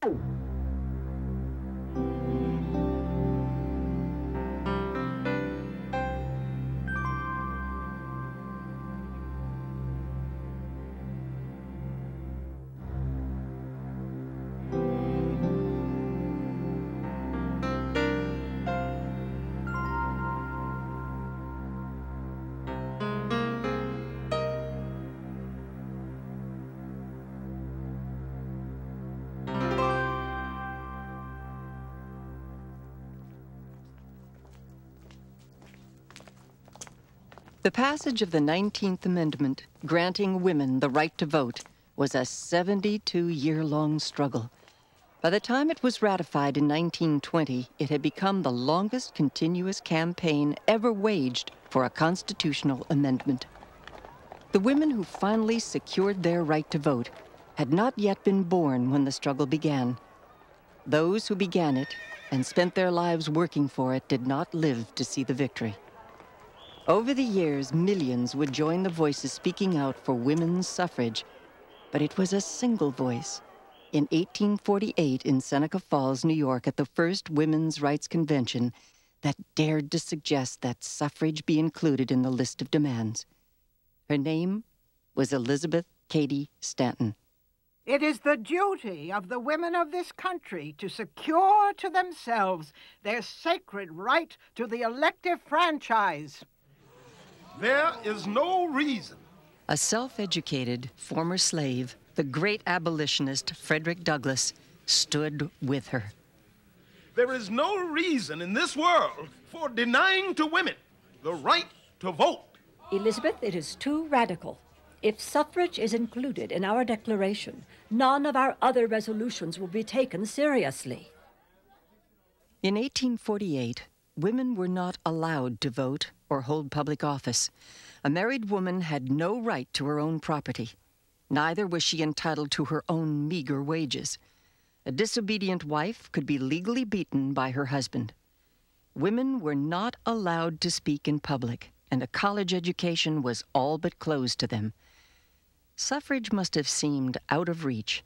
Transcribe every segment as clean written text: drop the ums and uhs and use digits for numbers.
The passage of the 19th Amendment, granting women the right to vote, was a 72-year-long struggle. By the time it was ratified in 1920, it had become the longest continuous campaign ever waged for a constitutional amendment. The women who finally secured their right to vote had not yet been born when the struggle began. Those who began it and spent their lives working for it did not live to see the victory. Over the years, millions would join the voices speaking out for women's suffrage, but it was a single voice. In 1848 in Seneca Falls, New York, at the first Women's Rights Convention, that dared to suggest that suffrage be included in the list of demands. Her name was Elizabeth Cady Stanton. It is the duty of the women of this country to secure to themselves their sacred right to the elective franchise. There is no reason. A self-educated former slave, the great abolitionist Frederick Douglass, stood with her. There is no reason in this world for denying to women the right to vote. Elizabeth, it is too radical. If suffrage is included in our declaration, none of our other resolutions will be taken seriously. In 1848, women were not allowed to vote or hold public office. A married woman had no right to her own property. Neither was she entitled to her own meager wages. A disobedient wife could be legally beaten by her husband. Women were not allowed to speak in public, and a college education was all but closed to them. Suffrage must have seemed out of reach,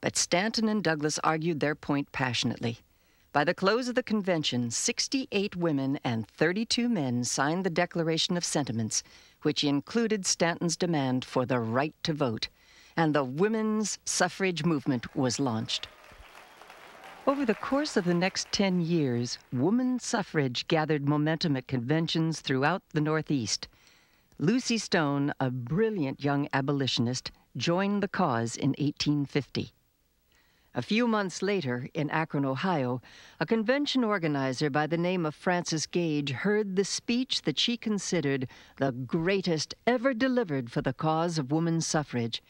but Stanton and Douglass argued their point passionately. By the close of the convention, 68 women and 32 men signed the Declaration of Sentiments, which included Stanton's demand for the right to vote, and the women's suffrage movement was launched. Over the course of the next 10 years, women's suffrage gathered momentum at conventions throughout the Northeast. Lucy Stone, a brilliant young abolitionist, joined the cause in 1850. A few months later, in Akron, Ohio, a convention organizer by the name of Frances Gage heard the speech that she considered the greatest ever delivered for the cause of women's suffrage.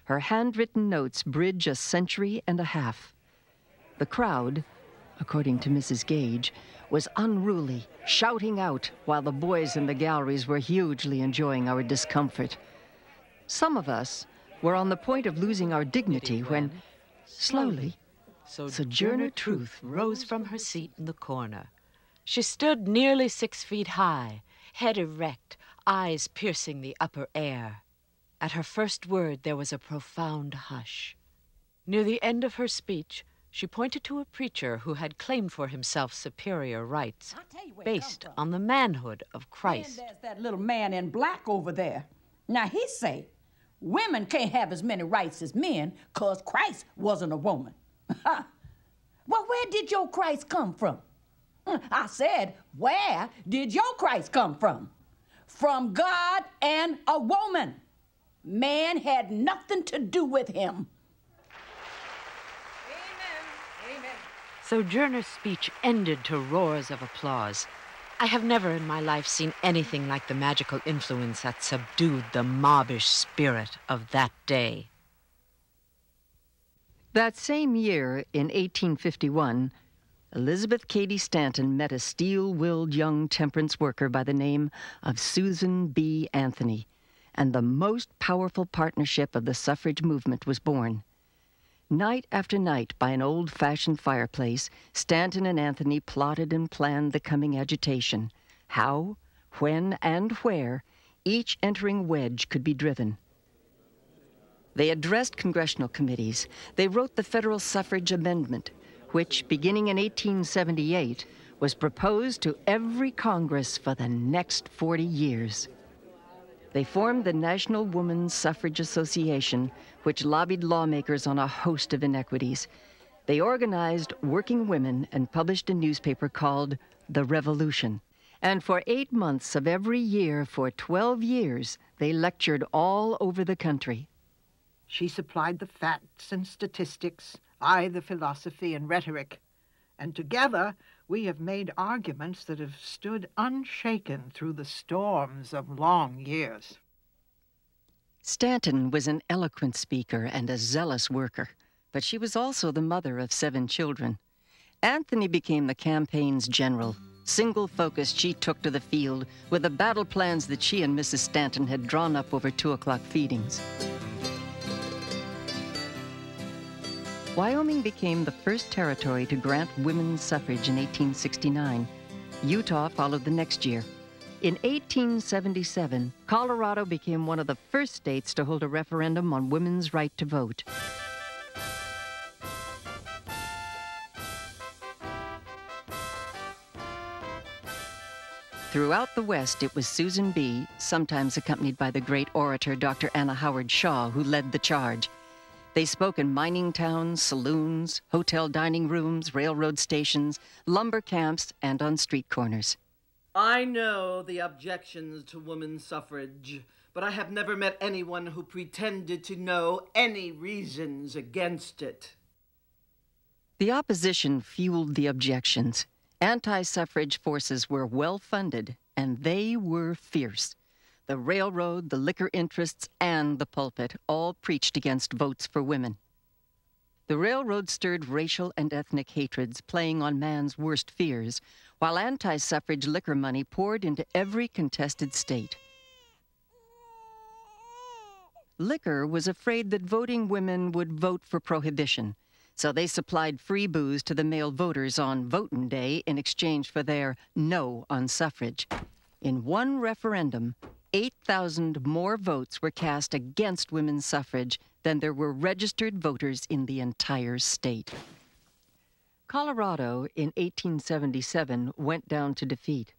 Her handwritten notes bridge a century and a half. The crowd, according to Mrs. Gage, was unruly, shouting out while the boys in the galleries were hugely enjoying our discomfort. Some of us were on the point of losing our dignity when, slowly, Sojourner Truth rose from her seat in the corner. She stood nearly 6 feet high, head erect, eyes piercing the upper air. At her first word, there was a profound hush. Near the end of her speech, she pointed to a preacher who had claimed for himself superior rights based on the manhood of Christ. And there's that little man in black over there. Now, he say, women can't have as many rights as men because Christ wasn't a woman. Well, where did your Christ come from? I said, where did your Christ come from? From God and a woman. Man had nothing to do with him. Amen. Amen. Sojourner's speech ended to roars of applause. I have never in my life seen anything like the magical influence that subdued the mobbish spirit of that day. That same year, in 1851, Elizabeth Cady Stanton met a steel-willed young temperance worker by the name of Susan B. Anthony, and the most powerful partnership of the suffrage movement was born. Night after night, by an old-fashioned fireplace, Stanton and Anthony plotted and planned the coming agitation. How, when, and where each entering wedge could be driven. They addressed congressional committees. They wrote the federal suffrage amendment, which, beginning in 1878, was proposed to every Congress for the next 40 years. They formed the National Woman's Suffrage Association, which lobbied lawmakers on a host of inequities. They organized working women and published a newspaper called The Revolution. And for 8 months of every year for 12 years, they lectured all over the country. She supplied the facts and statistics, I the philosophy and rhetoric. And together, we have made arguments that have stood unshaken through the storms of long years. Stanton was an eloquent speaker and a zealous worker, but she was also the mother of 7 children. Anthony became the campaign's general. Single-focused, she took to the field with the battle plans that she and Mrs. Stanton had drawn up over 2 o'clock feedings. Wyoming became the first territory to grant women's suffrage in 1869. Utah followed the next year. In 1877, Colorado became one of the first states to hold a referendum on women's right to vote. Throughout the West, it was Susan B., sometimes accompanied by the great orator Dr. Anna Howard Shaw, who led the charge. They spoke in mining towns, saloons, hotel dining rooms, railroad stations, lumber camps, and on street corners. I know the objections to women's suffrage, but I have never met anyone who pretended to know any reasons against it. The opposition fueled the objections. Anti-suffrage forces were well-funded, and they were fierce. The railroad, the liquor interests, and the pulpit all preached against votes for women. The railroad stirred racial and ethnic hatreds, playing on man's worst fears, while anti-suffrage liquor money poured into every contested state. Liquor was afraid that voting women would vote for prohibition, so they supplied free booze to the male voters on votin' day in exchange for their no on suffrage. In one referendum, 8,000 more votes were cast against women's suffrage than there were registered voters in the entire state. Colorado in 1877 went down to defeat.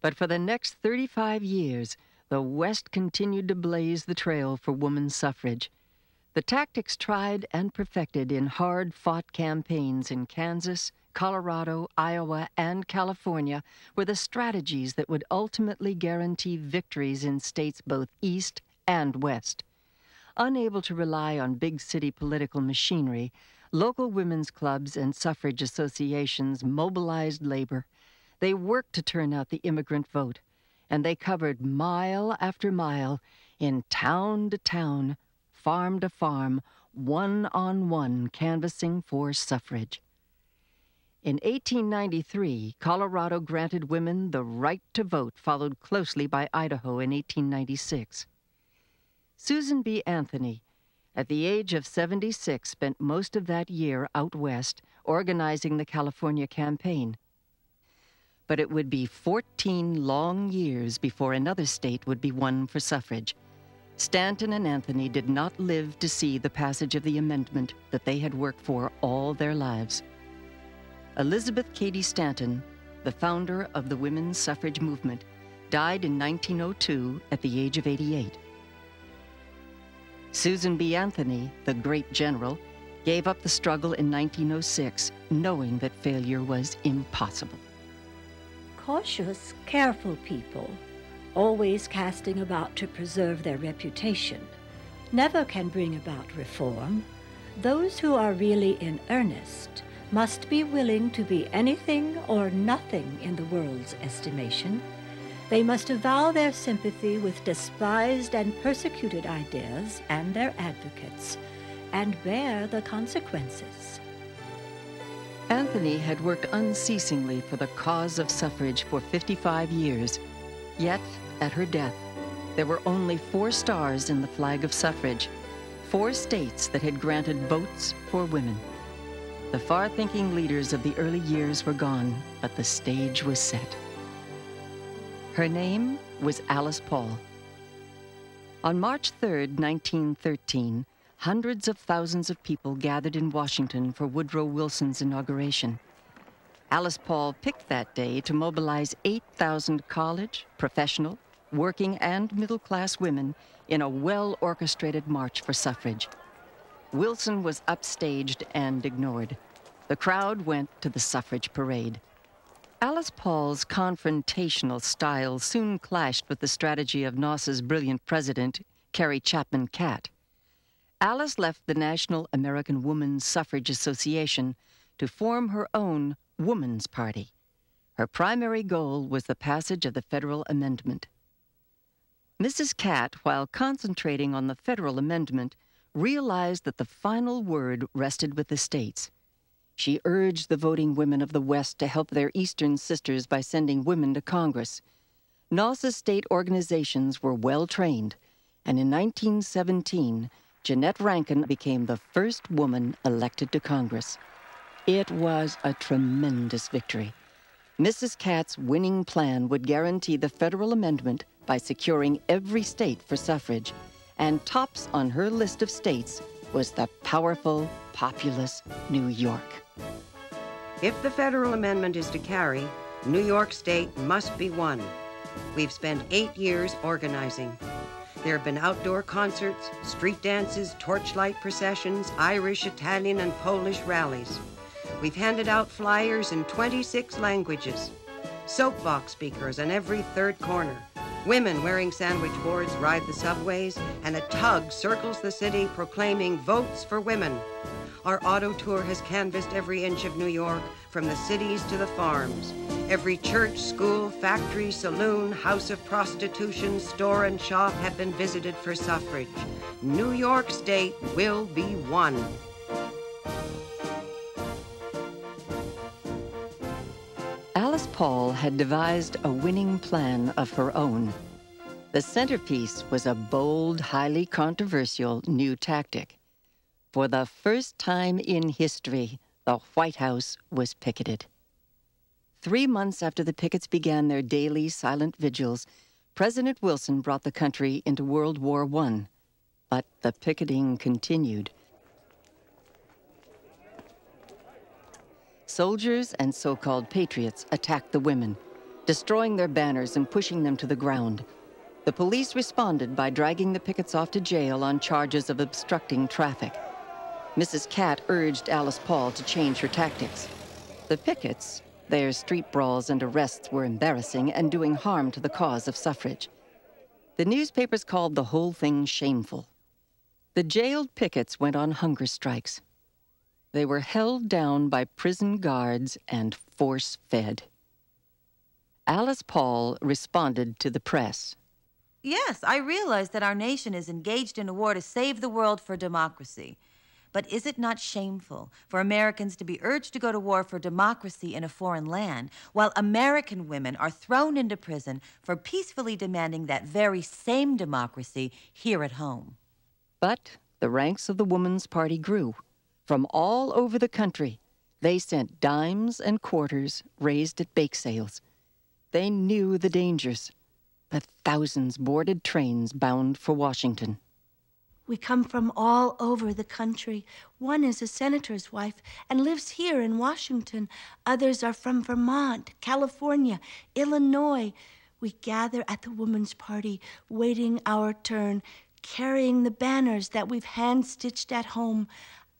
But for the next 35 years, the West continued to blaze the trail for women's suffrage. The tactics tried and perfected in hard-fought campaigns in Kansas, Colorado, Iowa, and California were the strategies that would ultimately guarantee victories in states both east and west. Unable to rely on big city political machinery, local women's clubs and suffrage associations mobilized labor. They worked to turn out the immigrant vote, and they covered mile after mile, in town to town, farm to farm, one-on-one canvassing for suffrage. In 1893, Colorado granted women the right to vote, followed closely by Idaho in 1896. Susan B. Anthony, at the age of 76, spent most of that year out west organizing the California campaign. But it would be 14 long years before another state would be won for suffrage. Stanton and Anthony did not live to see the passage of the amendment that they had worked for all their lives. Elizabeth Cady Stanton, the founder of the women's suffrage movement, died in 1902 at the age of 88. Susan B. Anthony, the great general, gave up the struggle in 1906, knowing that failure was impossible. Cautious, careful people, always casting about to preserve their reputation, never can bring about reform. Those who are really in earnest must be willing to be anything or nothing in the world's estimation. They must avow their sympathy with despised and persecuted ideas and their advocates, and bear the consequences. Anthony had worked unceasingly for the cause of suffrage for 55 years. Yet, at her death, there were only 4 stars in the flag of suffrage, 4 states that had granted votes for women. The far-thinking leaders of the early years were gone, but the stage was set. Her name was Alice Paul. On March 3, 1913, hundreds of thousands of people gathered in Washington for Woodrow Wilson's inauguration. Alice Paul picked that day to mobilize 8,000 college, professional, working, and middle-class women in a well-orchestrated march for suffrage. Wilson was upstaged and ignored. The crowd went to the suffrage parade. Alice Paul's confrontational style soon clashed with the strategy of NOS's brilliant president, Carrie Chapman Catt. Alice left the National American Women's Suffrage Association to form her own Woman's Party. Her primary goal was the passage of the federal amendment. Mrs. Catt, while concentrating on the federal amendment, realized that the final word rested with the states. She urged the voting women of the West to help their Eastern sisters by sending women to Congress. NOS's state organizations were well-trained, and in 1917, Jeanette Rankin became the first woman elected to Congress. It was a tremendous victory. Mrs. Catt's winning plan would guarantee the federal amendment by securing every state for suffrage, and tops on her list of states was the powerful, populous New York. If the federal amendment is to carry, New York State must be won. We've spent 8 years organizing. There have been outdoor concerts, street dances, torchlight processions, Irish, Italian, and Polish rallies. We've handed out flyers in 26 languages, soapbox speakers on every third corner. Women wearing sandwich boards ride the subways, and a tug circles the city proclaiming votes for women. Our auto tour has canvassed every inch of New York, from the cities to the farms. Every church, school, factory, saloon, house of prostitution, store, and shop have been visited for suffrage. New York State will be won. Alice Paul had devised a winning plan of her own. The centerpiece was a bold, highly controversial new tactic. For the first time in history, the White House was picketed. 3 months after the pickets began their daily silent vigils, President Wilson brought the country into World War I. But the picketing continued. Soldiers and so-called patriots attacked the women, destroying their banners and pushing them to the ground. The police responded by dragging the pickets off to jail on charges of obstructing traffic. Mrs. Catt urged Alice Paul to change her tactics. The pickets, their street brawls and arrests were embarrassing and doing harm to the cause of suffrage. The newspapers called the whole thing shameful. The jailed pickets went on hunger strikes. They were held down by prison guards and force-fed. Alice Paul responded to the press. Yes, I realize that our nation is engaged in a war to save the world for democracy. But is it not shameful for Americans to be urged to go to war for democracy in a foreign land, while American women are thrown into prison for peacefully demanding that very same democracy here at home? But the ranks of the Woman's Party grew. From all over the country, they sent dimes and quarters raised at bake sales. They knew the dangers. The thousands boarded trains bound for Washington. We come from all over the country. One is a senator's wife and lives here in Washington. Others are from Vermont, California, Illinois. We gather at the Woman's Party, waiting our turn, carrying the banners that we've hand-stitched at home.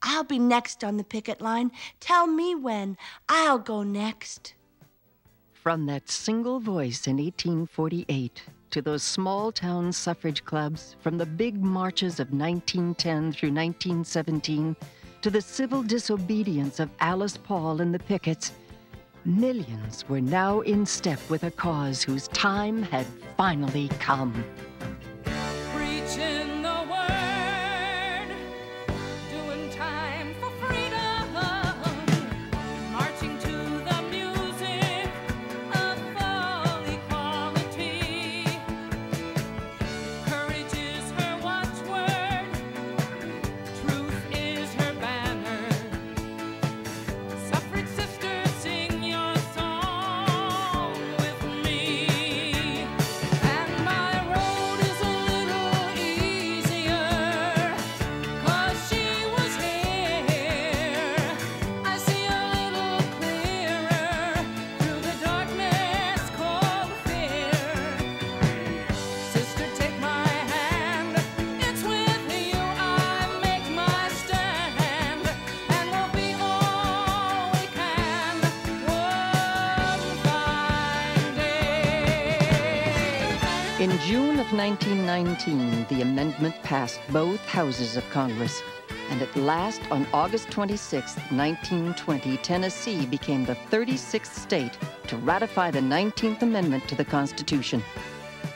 I'll be next on the picket line. Tell me when. I'll go next. From that single voice in 1848 to those small-town suffrage clubs, from the big marches of 1910 through 1917 to the civil disobedience of Alice Paul and the pickets, millions were now in step with a cause whose time had finally come. Preaching the word, doing time for freedom, marching to the music of full equality. Courage is her watchword, truth is her banner. Suffrage sisters, sing your song with me, and my rose In June of 1919, the amendment passed both houses of Congress. And at last, on August 26, 1920, Tennessee became the 36th state to ratify the 19th Amendment to the Constitution.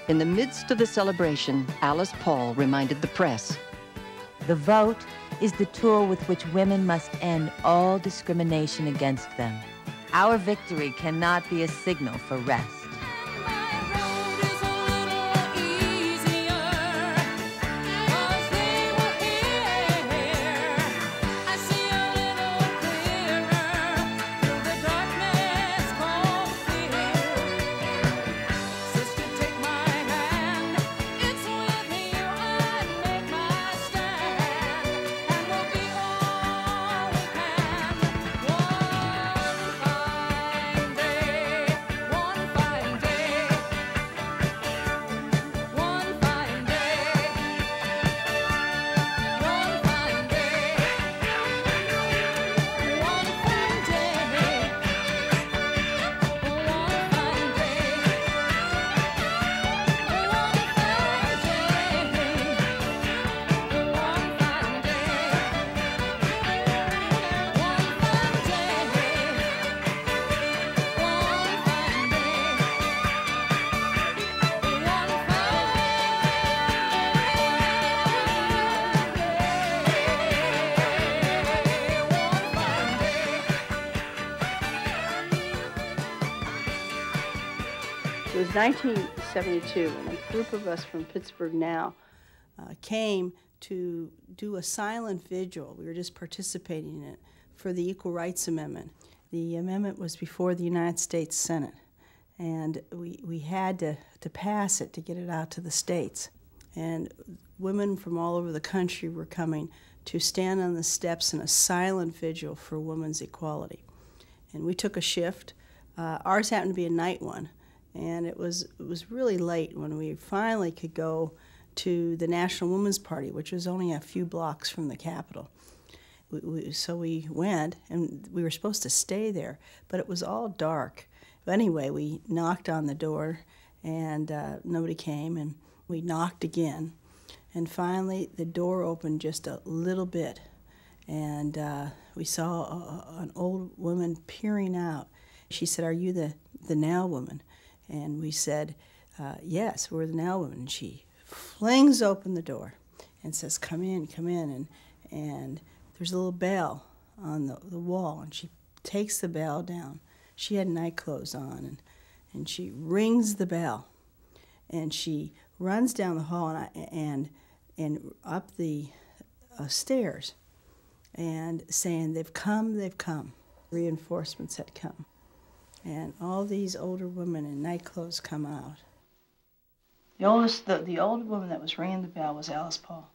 In the midst of the celebration, Alice Paul reminded the press, The vote is the tool with which women must end all discrimination against them. Our victory cannot be a signal for rest. It was 1972, and a group of us from Pittsburgh Now came to do a silent vigil. We were just participating in it for the Equal Rights Amendment. The amendment was before the United States Senate, and we had to pass it to get it out to the states. And women from all over the country were coming to stand on the steps in a silent vigil for women's equality. And we took a shift. Ours happened to be a night one. And it was really late when we finally could go to the National Women's Party, which was only a few blocks from the Capitol. So we went, and we were supposed to stay there, but it was all dark. But anyway, we knocked on the door, and nobody came, and we knocked again. And finally, the door opened just a little bit, and we saw an old woman peering out. She said, "Are you the Now woman?" And we said, "Yes, we're the Now woman." And she flings open the door and says, come in, and there's a little bell on the wall, and she takes the bell down. She had night clothes on, and she rings the bell, and she runs down the hall and up the stairs, and saying, they've come. Reinforcements had come. And all these older women in night clothes come out. The old woman that was ringing the bell was Alice Paul.